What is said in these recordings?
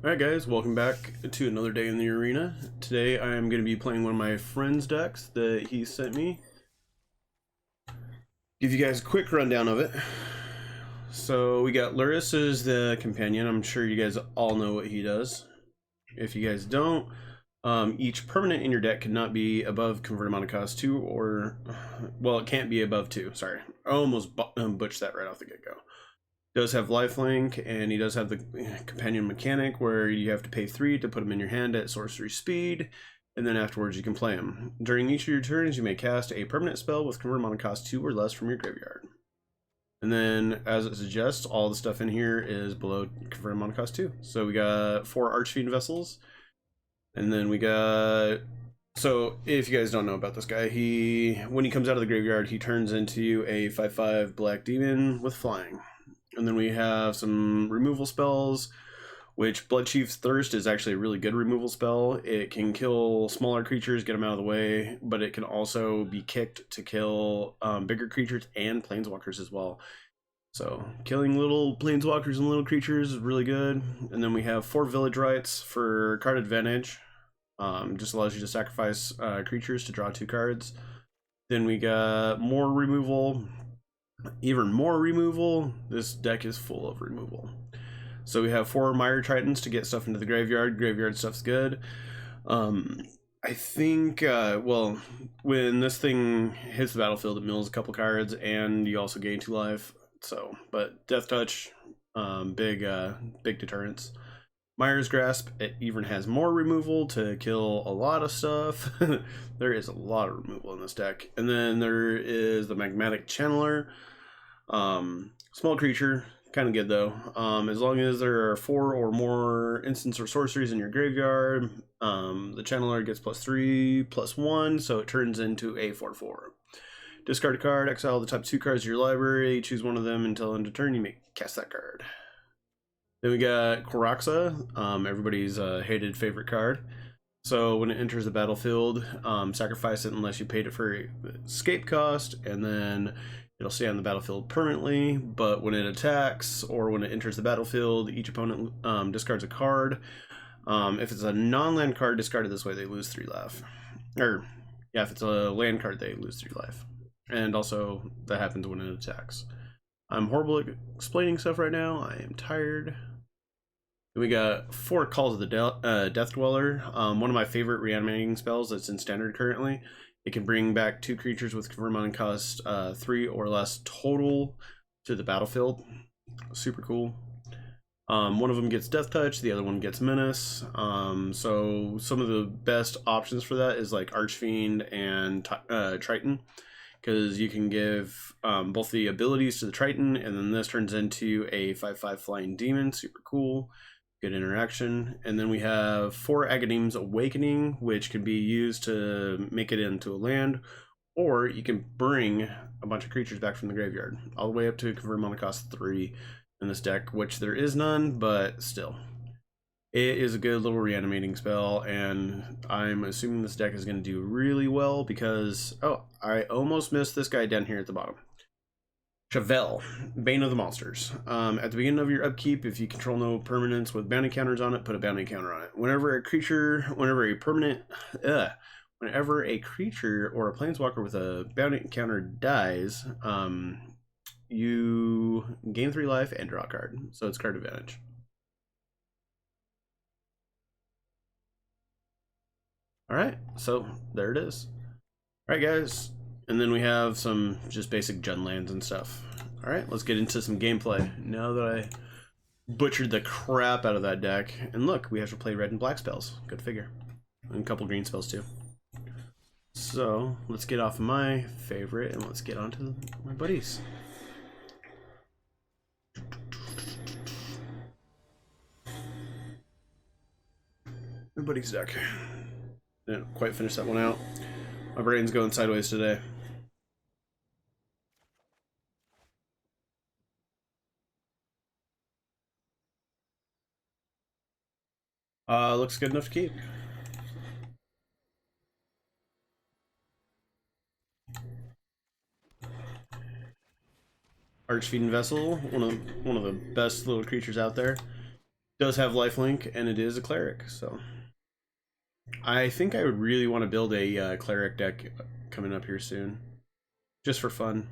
Alright guys, welcome back to another day in the arena. Today I am going to be playing one of my friend's decks that he sent me. Give you guys a quick rundown of it. So we got Luris as the companion. I'm sure you guys all know what he does. If you guys don't, each permanent in your deck cannot be above converted mana cost 2 or... well, it can't be above 2, sorry. I almost butchered that right off the get-go. Does have lifelink, and he does have the companion mechanic where you have to pay 3 to put him in your hand at sorcery speed, and then afterwards you can play him. During each of your turns, you may cast a permanent spell with converted mana cost 2 or less from your graveyard. And then, as it suggests, all the stuff in here is below converted mana cost 2. So we got 4 Archfiend Vessels, and then we got... So, if you guys don't know about this guy, when he comes out of the graveyard, he turns into a 5/5 black demon with flying. And then we have some removal spells, which Bloodchief's Thirst is actually a really good removal spell. It can kill smaller creatures, get them out of the way, but it can also be kicked to kill bigger creatures and planeswalkers as well. So killing little planeswalkers and little creatures is really good. And then we have 4 Village Rites for card advantage. Just allows you to sacrifice creatures to draw 2 cards. Then we got more removal. Even more removal. This deck is full of removal. So we have 4 Mire Tritons to get stuff into the graveyard. Graveyard stuff's good. I think, well, when this thing hits the battlefield, it mills a couple cards, and you also gain 2 life. So, but Death Touch, big deterrence. Mire's Grasp, it even has more removal to kill a lot of stuff. There is a lot of removal in this deck. And then there is the Magmatic Channeler. Small creature, kind of good though. As long as there are 4 or more instants or sorceries in your graveyard, the Channeler gets +3/+1, so it turns into a 4/4. Discard a card, exile the top 2 cards of your library, choose one of them until end of turn, you may cast that card. Then we got Koraxa, everybody's hated favorite card. So when it enters the battlefield, sacrifice it unless you paid it for escape cost, and then it'll stay on the battlefield permanently. But when it attacks or when it enters the battlefield, each opponent discards a card. If it's a non-land card discarded this way, they lose 3 life. Or, yeah, if it's a land card, they lose 3 life. And also, that happens when it attacks. I'm horrible at explaining stuff right now. I am tired. We got 4 Calls of the Death Dweller. One of my favorite reanimating spells that's in standard currently. It can bring back 2 creatures with converted mana cost 3 or less total to the battlefield. Super cool. One of them gets Death Touch, the other one gets Menace. So some of the best options for that is like Archfiend and Triton, because you can give both the abilities to the Triton, and then this turns into a 5/5 flying demon. Super cool. Good interaction. And then we have 4 Agadeem's Awakening, which can be used to make it into a land, or you can bring a bunch of creatures back from the graveyard, all the way up to convert mana cost 3 in this deck, which there is none, but still. It is a good little reanimating spell, and I'm assuming this deck is going to do really well because... oh, I almost missed this guy down here at the bottom. Chevelle, Bane of the Monsters. At the beginning of your upkeep, if you control no permanents with bounty counters on it, put a bounty counter on it. Whenever a creature or a planeswalker with a bounty counter dies, you gain 3 life and draw a card. So it's card advantage. Alright, so there it is. Alright guys, and then we have some just basic Jund lands and stuff. Alright, let's get into some gameplay. Now that I butchered the crap out of that deck. And look, we have to play red and black spells. Good figure. And a couple green spells too. So, let's get off my favorite and let's get on to my buddies. My buddy's deck. Didn't quite finish that one out. My brain's going sideways today. Looks good enough to keep. Archfiend Vessel, one of the best little creatures out there. Does have lifelink, and it is a cleric, so I think I would really want to build a cleric deck coming up here soon, just for fun.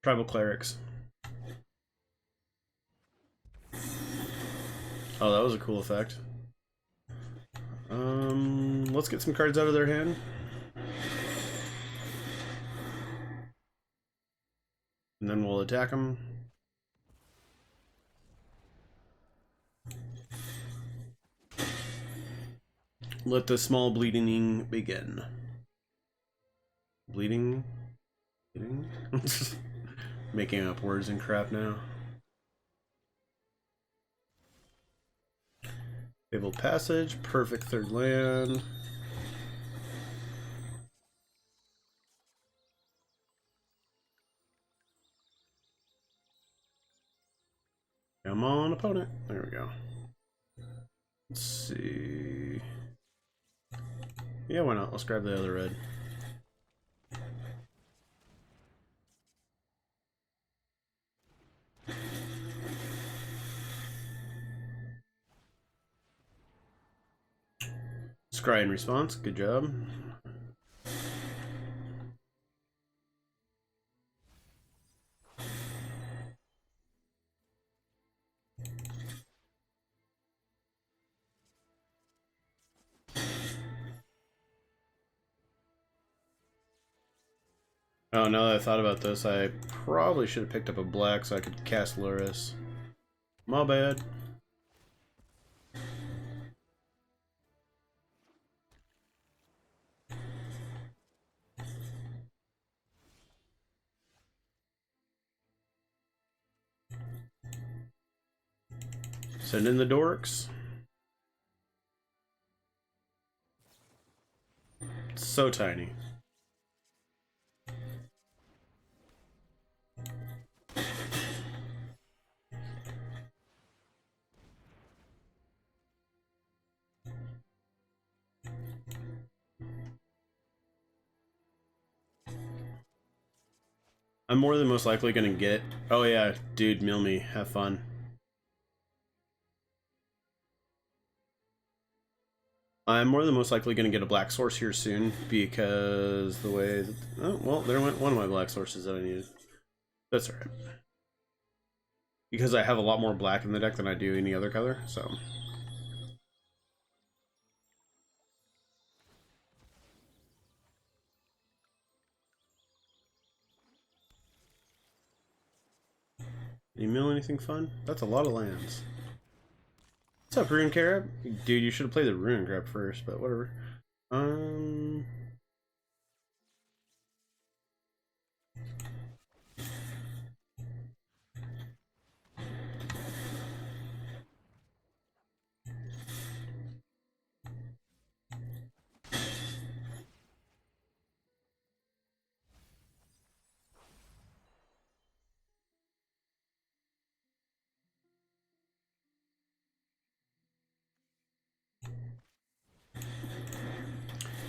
Tribal clerics. Oh, that was a cool effect. Let's get some cards out of their hand. And then we'll attack them. Let the small bleeding begin. Bleeding? Bleeding? Making up words and crap now. Fabled Passage, perfect third land. Come on, opponent. There we go. Let's see. Yeah, why not? Let's grab the other red. Scry in response. Good job. Oh, now that I thought about this, I probably should have picked up a black so I could cast Luris. My bad. Send in the dorks. So tiny. I'm more than most likely gonna get... Oh yeah, dude, mill me. Have fun. I'm more than most likely going to get a black source here soon because the way that, oh well, there went one of my black sources that I needed. That's alright. Because I have a lot more black in the deck than I do any other color, so. Did you mill anything fun? That's a lot of lands. What's up, Rune Carab? Dude, you should have played the Rune Crab first, but whatever.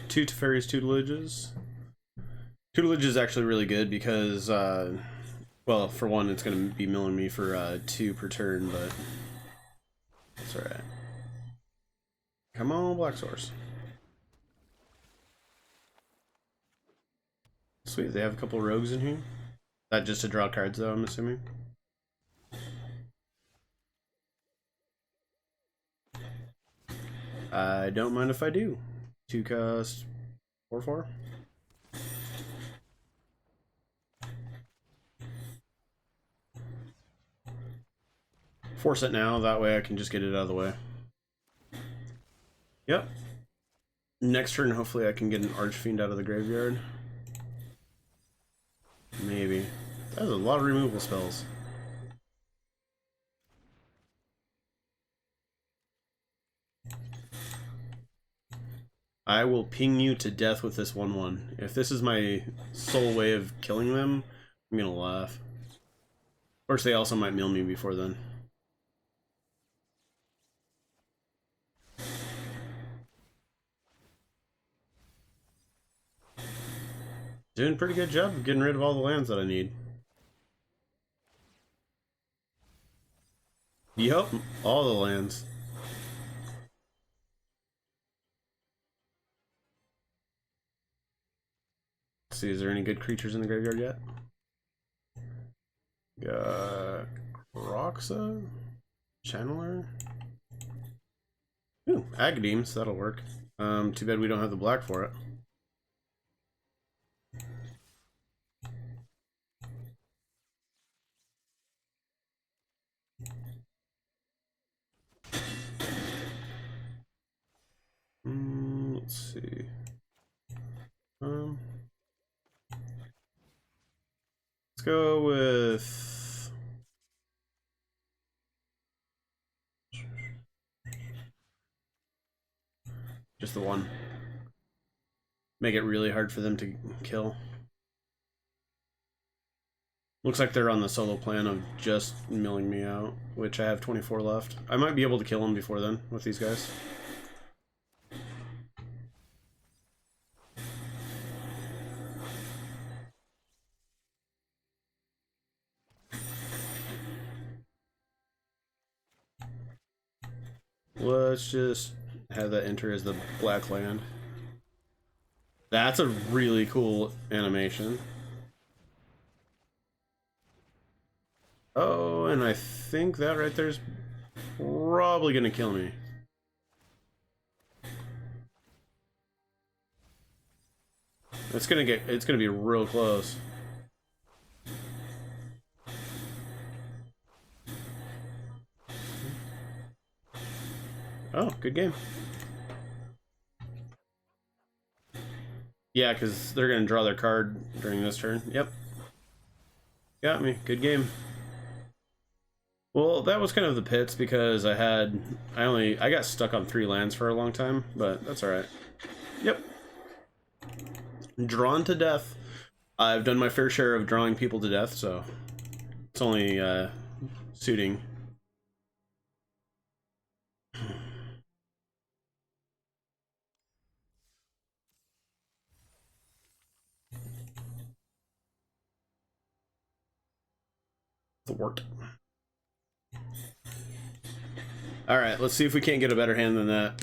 Two Teferi's Tutelages. Tutelage is actually really good because, well, for one, it's going to be milling me for 2 per turn, but it's alright. Come on, Black Source. Sweet, they have a couple rogues in here. That just to draw cards, though, I'm assuming. I don't mind if I do. 2 cost 4/4. Force it now, that way I can just get it out of the way. Yep. Next turn, hopefully I can get an Archfiend out of the graveyard. Maybe. That's a lot of removal spells. I will ping you to death with this 1/1. If this is my sole way of killing them, I'm gonna laugh. Of course, they also might mill me before then. Doing a pretty good job of getting rid of all the lands that I need. Yep, all the lands. Let's see, is there any good creatures in the graveyard yet? Got Roxa, Channeler. Ooh, Agadeems, that'll work. Too bad we don't have the black for it. Let's see. Let's go with just the one. Make it really hard for them to kill. Looks like they're on the solo plan of just milling me out, which I have 24 left. I might be able to kill them before then with these guys. Let's just have that enter as the black land. That's a really cool animation. Oh, and I think that right there's probably gonna kill me. It's gonna be real close. Oh, good game. Yeah, because they're gonna draw their card during this turn. Yep. Got me. Good game. Well, that was kind of the pits because I got stuck on 3 lands for a long time, but that's alright. Yep. Drawn to death. I've done my fair share of drawing people to death, so it's only suiting. Thwart. Alright, let's see if we can't get a better hand than that.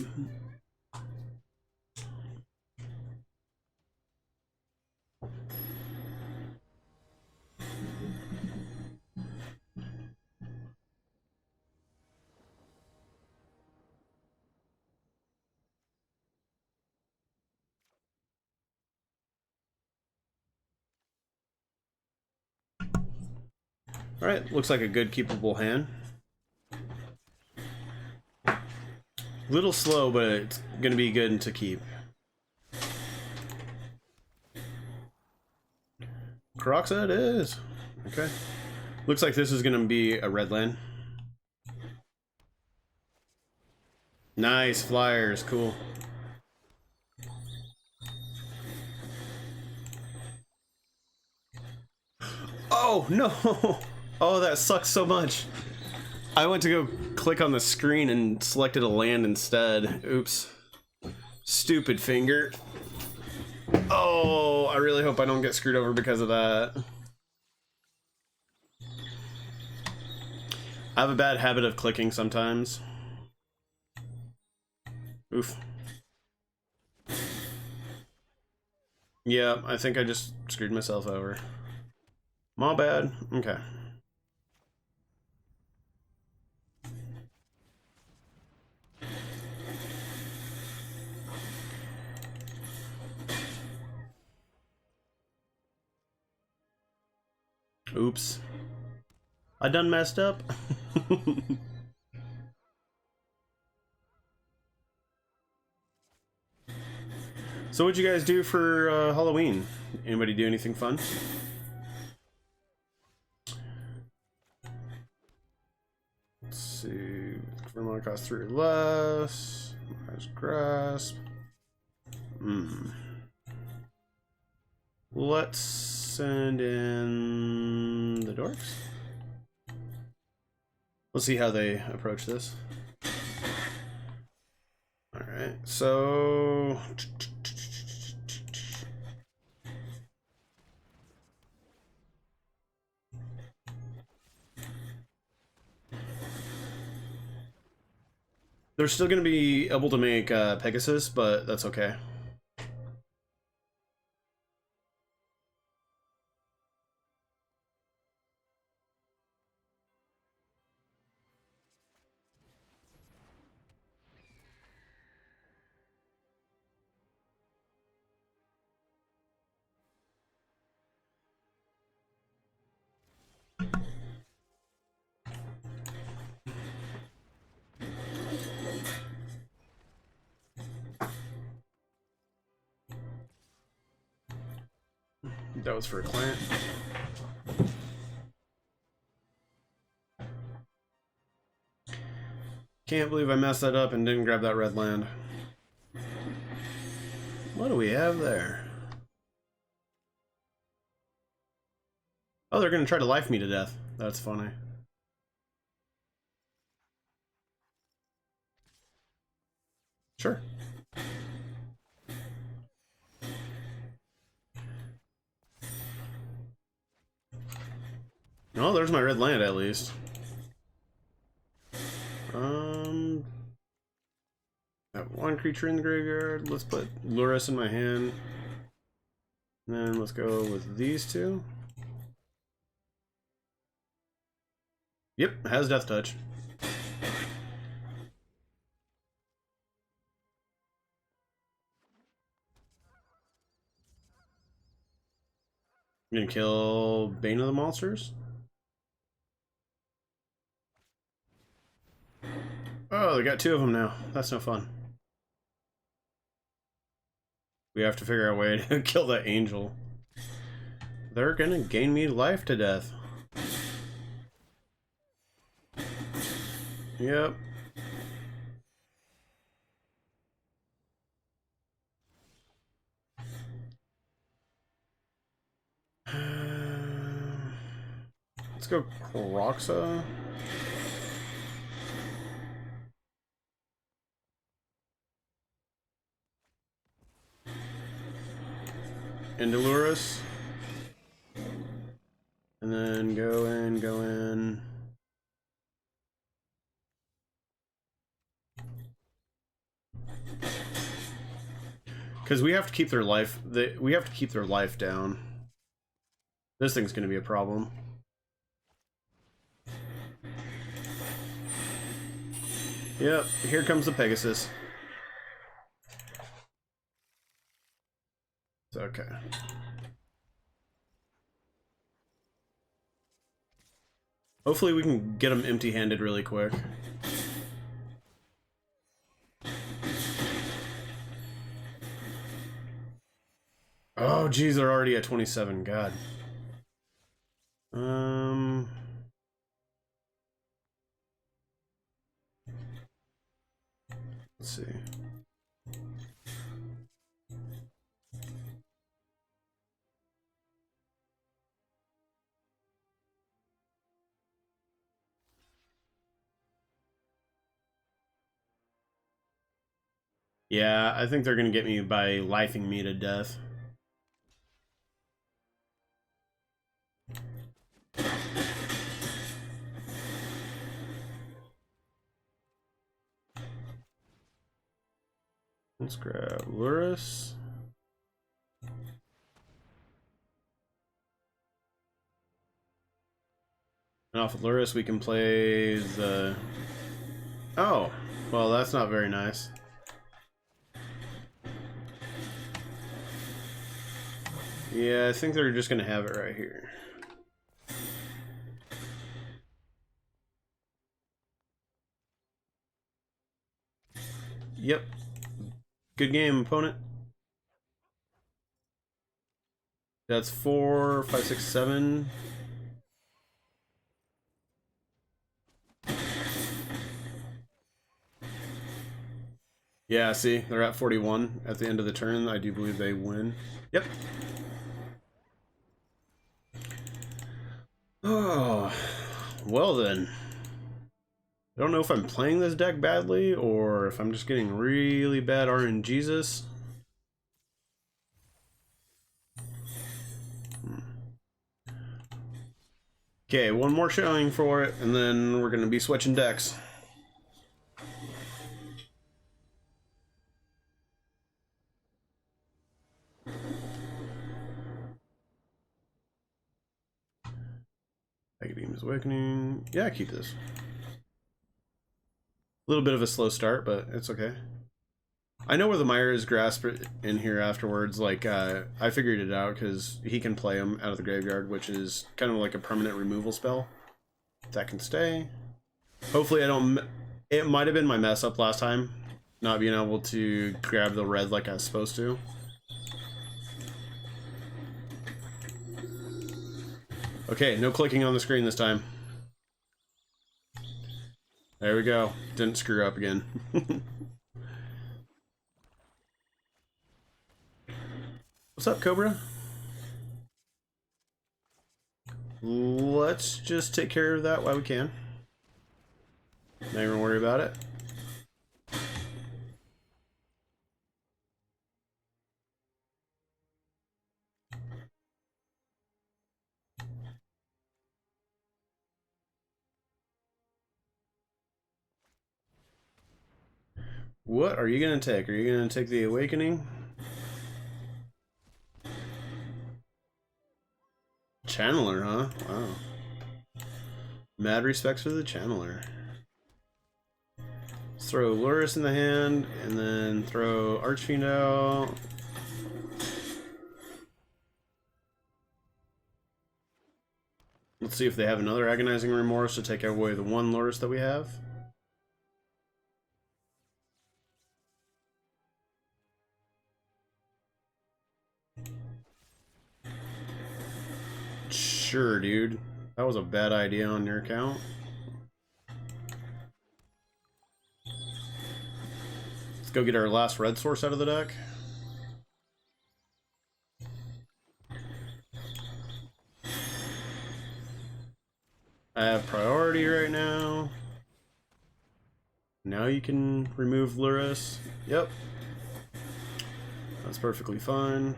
Alright, looks like a good keepable hand. Little slow, but it's gonna be good to keep. Karoxa it is. Okay. Looks like this is gonna be a red land. Nice flyers, cool. Oh no! Oh, that sucks so much. I went to go click on the screen and selected a land instead. Oops. Stupid finger. Oh, I really hope I don't get screwed over because of that. I have a bad habit of clicking sometimes. Oof. Yeah, I think I just screwed myself over. My bad. Okay. Oops. I done messed up. So what'd you guys do for Halloween? Anybody do anything fun? Let's see. Vermont costs 3 or less. Nice grasp. Let's send in the dorks. Let's see how they approach this. Alright, so... They're still going to be able to make Pegasus, but that's okay. That was for a client. Can't believe I messed that up and didn't grab that red land. What do we have there? Oh, they're gonna try to life me to death. That's funny. Sure. Oh, there's my red land at least. Got one creature in the graveyard. Let's put Luris in my hand. And then let's go with these two. Yep, has Death Touch. I'm gonna kill Bane of the Monsters. Oh, they got two of them now. That's no fun. We have to figure out a way to kill that angel. They're gonna gain me life to death. Yep. Let's go Kroxa. Indolurus. And then go in. Because we have to keep their life. We have to keep their life down. This thing's going to be a problem. Yep, here comes the Pegasus. It's okay. Hopefully we can get them empty-handed really quick. Oh, geez, they're already at 27. God. Let's see. Yeah, I think they're gonna get me by lifing me to death. Let's grab Luris. And off of Luris, we can play the... Oh, well, that's not very nice. Yeah, I think they're just gonna have it right here. Yep. Good game, opponent. That's 4, 5, 6, 7. Yeah, see, they're at 41 at the end of the turn. I do believe they win. Yep. Oh, well then. I don't know if I'm playing this deck badly or if I'm just getting really bad RNGesus. Okay, one more showing for it, and then we're going to be switching decks. Death Awakening. Yeah, keep this. A little bit of a slow start, but it's okay. I know where the Myra's Grasp in here afterwards. Like, I figured it out because he can play him out of the graveyard, which is kind of like a permanent removal spell. That can stay. Hopefully I don't... It might have been my mess up last time, not being able to grab the red like I was supposed to. Okay, no clicking on the screen this time. There we go. Didn't screw up again. What's up, Cobra? Let's just take care of that while we can. Not even worry about it. What are you gonna take? Are you gonna take the Awakening? Channeler, huh? Wow. Mad respects for the Channeler. Let's throw Luris in the hand, and then throw Archfiend out. Let's see if they have another Agonizing Remorse to take away the one Luris that we have. Sure, dude. That was a bad idea on your account. Let's go get our last red source out of the deck. I have priority right now. Now you can remove Luris. Yep. That's perfectly fine.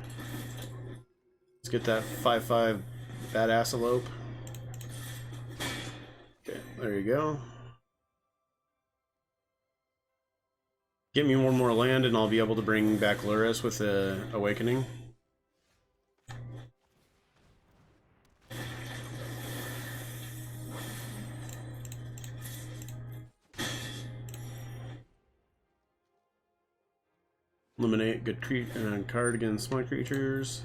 Let's get that 5/5 badass elope. Okay, there you go. Get me one more land and I'll be able to bring back Luris with the Awakening. Eliminate good card against small creatures.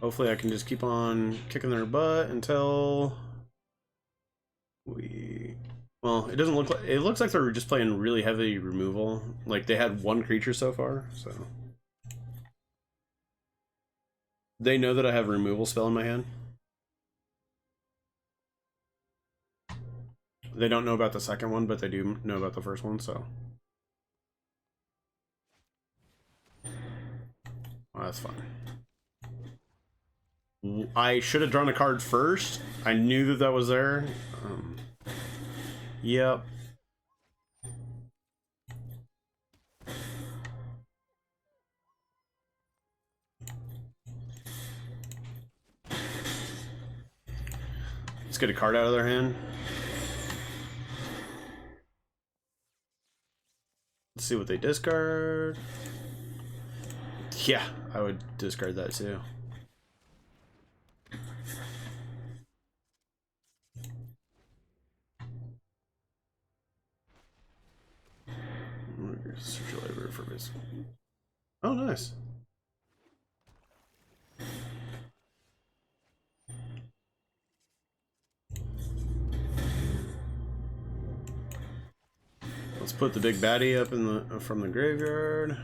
Hopefully I can just keep on kicking their butt until we... Well, it doesn't look like... It looks like they're just playing really heavy removal. Like, they had one creature so far, so... They know that I have a removal spell in my hand. They don't know about the second one, but they do know about the first one, so... Well, that's fine. I should have drawn a card first. I knew that that was there. Yep. Let's get a card out of their hand. Let's see what they discard. Yeah, I would discard that too. Oh, nice. Let's put the big baddie up in the from the graveyard.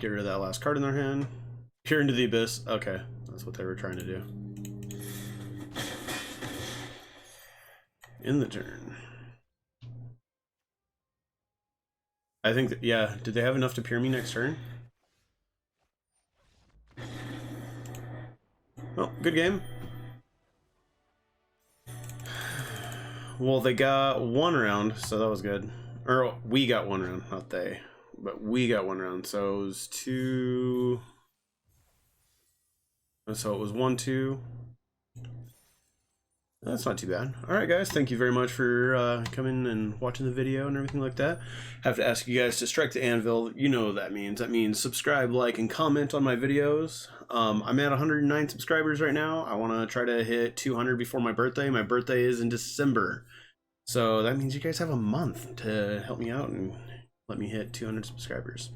Get rid of that last card in their hand. Peer into the abyss. Okay, that's what they were trying to do. In the turn. I think that, yeah, did they have enough to peer me next turn? Well, good game. Well, they got one round, so that was good. Or we got one round, not they. But we got one round, so it was 2. So it was 1-2. That's not too bad. Alright guys, thank you very much for coming and watching the video and everything like that. Have to ask you guys to strike the anvil. You know what that means. That means subscribe, like, and comment on my videos. I'm at 109 subscribers right now. I want to try to hit 200 before my birthday. My birthday is in December. So that means you guys have a month to help me out and let me hit 200 subscribers.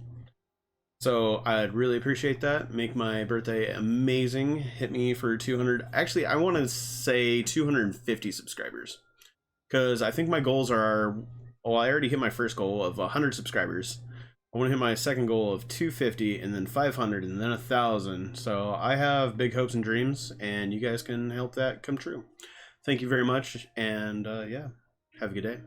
So I'd really appreciate that. Make my birthday amazing. Hit me for 200. Actually, I want to say 250 subscribers. Because I think my goals are... Well, I already hit my first goal of 100 subscribers. I want to hit my second goal of 250 and then 500 and then 1,000. So I have big hopes and dreams, and you guys can help that come true. Thank you very much, and yeah, have a good day.